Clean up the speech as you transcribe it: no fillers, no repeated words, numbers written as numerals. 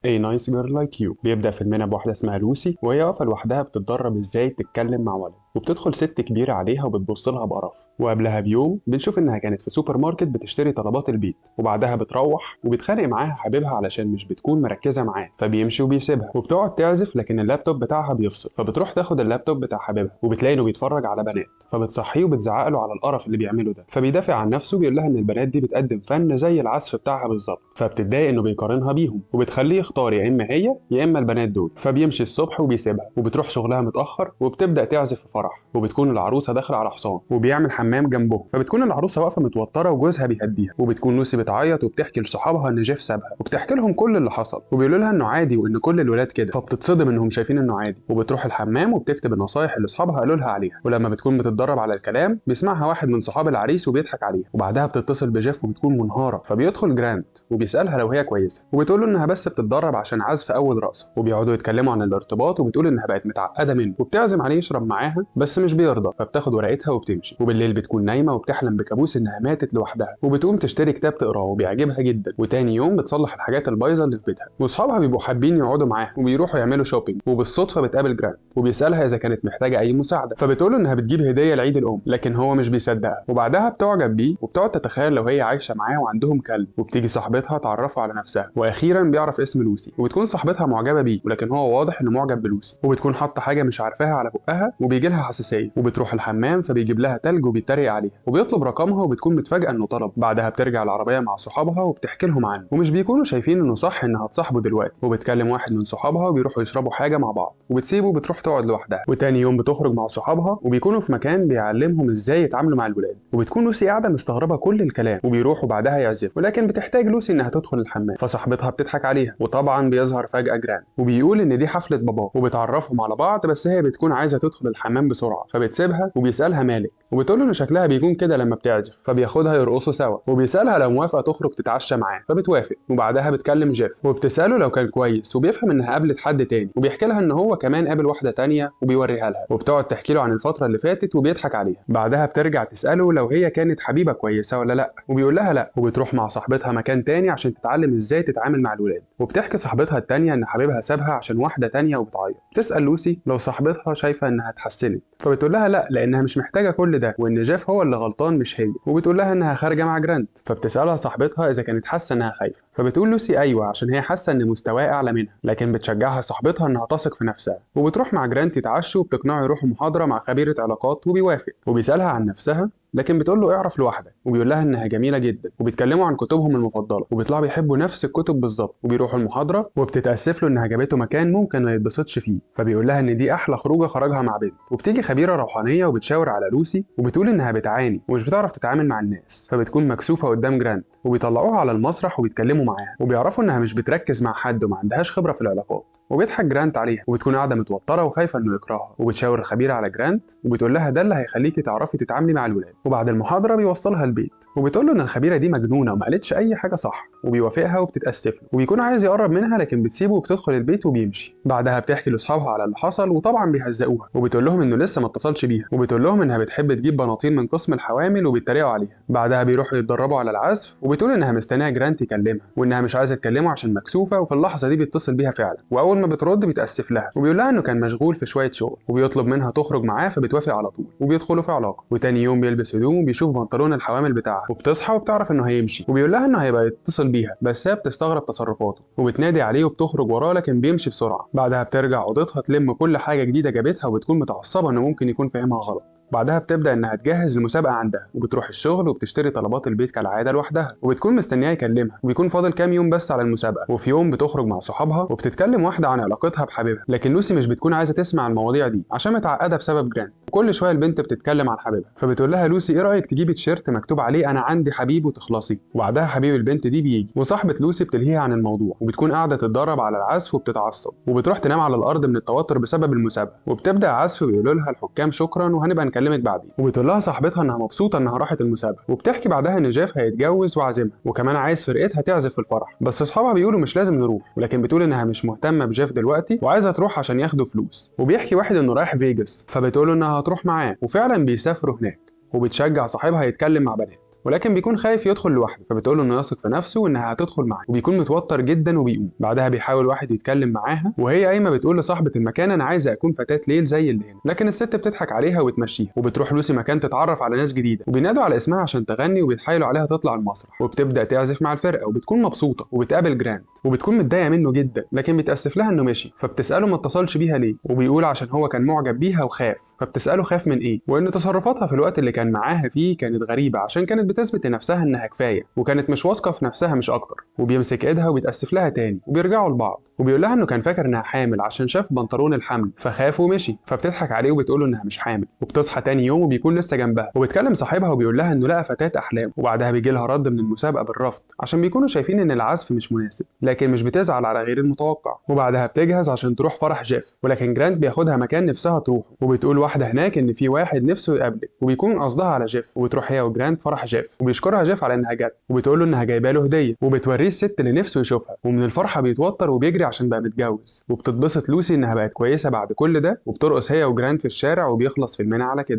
A nice girl like you بيبدأ فيلمنا بواحدة اسمها لوسي وهي واقفة لوحدها بتتدرب ازاي تتكلم مع ولد، وبتدخل ست كبيرة عليها وبتبص لها بقرف. وقبلها بيوم بنشوف انها كانت في سوبر ماركت بتشتري طلبات البيت، وبعدها بتروح وبتخانق معاها حبيبها علشان مش بتكون مركزة معاه فبيمشي وبيسيبها، وبتقعد تعزف لكن اللابتوب بتاعها بيفصل، فبتروح تاخد اللابتوب بتاع حبيبها وبتلاقي انه بيتفرج على بنات، فبتصحيه وبتزعق له على القرف اللي بيعمله ده، فبيدافع عن نفسه بيقول لها ان البنات دي بتقدم فن زي العزف بتاعها بالظبط، فبتتضايق انه بيقارنها بيهم وبتخليه يختار يا اما هي يا اما البنات دول، فبيمشي الصبح وبيسيبها وبتروح شغلها متاخر وبتبدا تعزف في فرح، وبتكون العروسه داخله على حصان وبيعمل حمام جنبهم، فبتكون العروسه واقفه متوتره وجوزها بيهديها، وبتكون لوسي بتعيط وبتحكي لصحابها ان جيف سابها وبتحكي لهم كل اللي حصل وبيقولوا لها انه عادي وان كل الولاد كده، فبتتصدم انهم شايفين انه عادي، وبتروح الحمام وبتكتب النصايح اللي اصحابها قالوا لها عليها، ولما بتكون بتتدرب على الكلام بيسمعها واحد من صحاب العريس وبيضحك عليها، وبعدها بتتصل بجيف وبتكون منهاره، فبيدخل جرانت وبيسالها لو هي كويسه وبتقول له انها بس بتتدرب عشان عزف اول رقصه، وبيقعدوا يتكلموا عن الارتباط وبتقول انها بقت متعقده منه وبتعزم عليه يشرب معاها بس مش بيرضى، فبتاخد ورقتها وبتمشي، وبالليل بتكون نايمه وبتحلم بكابوس انها ماتت لوحدها، وبتقوم تشتري كتاب تقراه وبيعجبها جدا، وتاني يوم بتصلح الحاجات البايظه اللي في بيتها، واصحابها بيبقوا حابين يقعدوا معاها وبيروحوا يعملوا شوبينج، وبالصدفه بتقابل جرانت وبيسالها اذا كانت محتاجه اي مساعده، فبتقول انها بتجيب هديه لعيد الام، لكن هو مش بيصدقها، وبعدها بتعجب بيه وبتقعد تتخيل لو هي عايشه معاه وعندهم كلب، وبتيجي صاحبتها تعرفه على نفسها، واخيرا بيعرف اسم لوسي، وبتكون صاحبتها معجبه بيه ولكن هو واضح انه معجب بلوسي، وبتكون حاطه حاجه مش عارفاها على بقها وبيجي لها حساسيه، وبتروح الحمام فبيجيب لها تلج وبيتريق عليها وبيطلب رقمها وبتكون متفاجئه انه طلب، بعدها بترجع العربيه مع صحابها وبتحكي لهم عنه، ومش بيكونوا شايفين انه صح انها تصاحبه دلوقتي، وبتكلم واحد من صحابها وبيروحوا يشربوا حاجه مع بعض وبتسيبه وبتروح تقعد لوحدها، وتاني يوم بتخرج مع صحابها وبيكونوا في مكان بيعلمهم ازاي يتعاملوا مع الولاد، وبتكون لوسي قاعده مستغربه كل الكلام، وبيروحوا بعدها يعزفوا ولكن بتحتاج لوسي انها تدخل الحمام، فصاحبتها بتضحك عليها، وطبعا بيظهر فجاه جران وبيقول ان دي حفله باباه وبتعرفهم على بعض، بس هي بتكون عايزه تدخل الحمام بسرعه فبتسيبها وبيسالها مالك، وبتقول له ان شكلها بيكون كده لما بتعزف، فبياخدها يرقصوا سوا وبيسالها لو موافقه تخرج تتعشى معاه فبتوافق، وبعدها بتكلم جيف وبتساله لو كان كويس، وبيفهم انها قابلت حد تاني وبيحكي لها ان هو كمان قابل واحده تانيه وبيوريها لها، وبتقعد تحكي له عن الفتره اللي فاتت وبيضحك عليها، بعدها بترجع تساله لو هي كانت حبيبه كويسه ولا لا، وبيقول لها لا، وبتروح مع صاحبتها مكان تاني عشان تتعلم ازاي تتعامل مع الولاد، وبتحكي صاحبتها التانيه ان حبيبها سابها عشان واحده تانيه وبتعيط، بتسال لوسي لو صاحبتها شايفه انها اتحسنت، فبتقول لها لا لانها مش محتاجه كل ده وان جيف هو اللي غلطان مش هي، وبتقول لها انها خارجه مع جرانت، فبتسالها صاحبتها اذا كانت حاسه انها خايفه، فبتقول لوسي ايوه عشان هي حاسه ان مستواه اعلى منها، لكن بتشجعها صاحبتها انها تثق في نفسها، وبتروح مع جرانت يتعشوا وبتقنعه يروحوا محاضره مع خبيره علاقات وبيوافق، وبيسالها عن نفسها لكن بتقول له اعرف لوحدك، وبيقول لها انها جميله جدا، وبيتكلموا عن كتبهم المفضله وبيطلعوا بيحبوا نفس الكتب بالظبط، وبيروحوا المحاضره وبتتاسف له انها جابته مكان ممكن ما يتبسطش فيه، فبيقول لها ان دي احلى خروجه خرجها مع بنت، وبتيجي خبيره روحانيه وبتشاور على لوسي وبتقول انها بتعاني ومش بتعرف تتعامل مع الناس، فبتكون مكسوفه قدام جرانت، وبيطلعوها على المسرح وبيتكلموا معاها وبيعرفوا انها مش بتركز مع حد وما عندهاش خبره في العلاقات، وبيضحك جرانت عليها وبتكون قاعده متوتره وخايفه انه يكرهها، وبتشاور الخبيره على جرانت وبتقول لها ده اللي هيخليكي تعرفي تتعاملي مع الولاد، وبعد المحاضره بيوصلها البيت وبتقول له ان الخبيره دي مجنونه وما قالتش اي حاجه صح، وبيوافقها وبتتاسف له وبيكون عايز يقرب منها لكن بتسيبه وبتدخل البيت وبيمشي، بعدها بتحكي لاصحابها على اللي حصل وطبعا بيهزقوها، وبتقول لهم انه لسه ما اتصلش بيها، وبتقول لهم انها بتحب تجيب بناطيل من قسم الحوامل وبيتريقوا عليها، بعدها بيروحوا يتدربوا على العزف، وبتقول انها مستنيه جرانت يكلمها وانها مش عايزه تكلمه عشان مكسوفه، وفي اللحظه دي بيتصل بيها فعلا، واول ما بترد بيتاسف لها وبيقول لها انه كان مشغول في شويه شغل، وبيطلب منها تخرج معاه فبتوافق على طول، وبيدخلوا في علاقه، وتاني يوم بيلبس هدوم وبيشوف بنطلون الحوامل بتاعها، وبتصحى وبتعرف انه هيمشي، وبيقول لها انه هيبقى يتصل بيها بس هي بتستغرب تصرفاته وبتنادي عليه وبتخرج وراه لكن بيمشي بسرعه، بعدها بترجع اوضتها تلم كل حاجه جديده جابتها وبتكون متعصبه انه ممكن يكون فاهمها غلط، بعدها بتبدا انها تجهز لمسابقه عندها وبتروح الشغل وبتشتري طلبات البيت كالعاده لوحدها، وبتكون مستنياه يكلمها وبيكون فاضل كام يوم بس على المسابقه، وفي يوم بتخرج مع صحابها وبتتكلم واحده عن علاقتها بحبيبها، لكن لوسي مش بتكون عايزه تسمع المواضيع دي عشان متعقده بسبب جرانت، وكل شويه البنت بتتكلم عن حبيبها، فبتقول لها لوسي ايه رايك تجيبي تيشيرت مكتوب عليه انا عندي حبيب وتخلصي، وبعدها حبيب البنت دي بيجي وصاحبه لوسي بتلهيها عن الموضوع، وبتكون قاعده تتدرب على العزف وبتتعصب وبتروح تنام على الارض من التوتر بسبب المسابقه، وبتبدا عزف ويقولوا لها الحكام شكرا وهنبقى نكلمك بعدين، وبتقول لها صاحبتها انها مبسوطه انها راحت المسابقه، وبتحكي بعدها ان جيف هيتجوز وعازمها وكمان عايز فرقتها تعزف في الفرح، بس اصحابها بيقولوا مش لازم نروح، ولكن بتقول انها مش مهتمه بجيف دلوقتي وعايزه تروح عشان ياخدوا فلوس، وبيحكي واحد انه رايح فيجاس فبتقول له انها هتروح معاه وفعلا بيسافروا هناك، وبتشجع صاحبها يتكلم مع بنات، ولكن بيكون خايف يدخل لوحده، فبتقول له انه يثق في نفسه وانها هتدخل معاه، وبيكون متوتر جدا وبيقوم. بعدها بيحاول واحد يتكلم معاها، وهي قايمه بتقول لصاحبه المكان انا عايزه اكون فتاه ليل زي اللي هنا، لكن الست بتضحك عليها وبتمشيها. وبتروح لوسي مكان تتعرف على ناس جديده، وبينادوا على اسمها عشان تغني، وبيتحايلوا عليها تطلع المسرح، وبتبدا تعزف مع الفرقه وبتكون مبسوطه. وبتقابل جرانت وبتكون متضايقه منه جدا، لكن بتاسف لها انه مشي، فبتساله ما اتصلش بيها ليه، وبيقول عشان هو كان معجب بيها وخاف. فبتساله خاف من ايه، وان تصرفاتها في الوقت اللي كان معاها فيه كانت غريبه عشان كانت بتثبت لنفسها انها كفايه، وكانت مش واثقه في نفسها مش اكتر. وبيمسك ايدها وبيتاسف لها تاني، وبيرجعوا لبعض. وبيقول لها انه كان فاكر انها حامل عشان شاف بنطلون الحمل فخاف ومشي، فبتضحك عليه وبتقول له انها مش حامل. وبتصحى تاني يوم وبيكون لسه جنبها، وبتكلم صاحبها وبيقول لها انه لقى فتاه احلام. وبعدها بيجي لها رد من المسابقه بالرفض عشان بيكونوا شايفين ان العزف مش مناسب، لكن مش بتزعل على غير المتوقع. وبعدها بتجهز عشان تروح فرح جيف، ولكن جرانت بياخدها مكان نفسها تروح، وبتقول واحده هناك ان في واحد نفسه يقابلك، وبيكون قصدها على جيف. وبتروح هي وجرانت فرح جيف، وبيشكرها جيف على انها جت، وبتقول له انها جايبه له هديه، وبتوريه الست اللي نفسه يشوفها. ومن الفرحه بيتوتر وبيجري عشان بقى متجوز. وبتتبسط لوسي انها بقت كويسه بعد كل ده، وبترقص هي وجرانت في الشارع، وبيخلص فيلمنا على كده.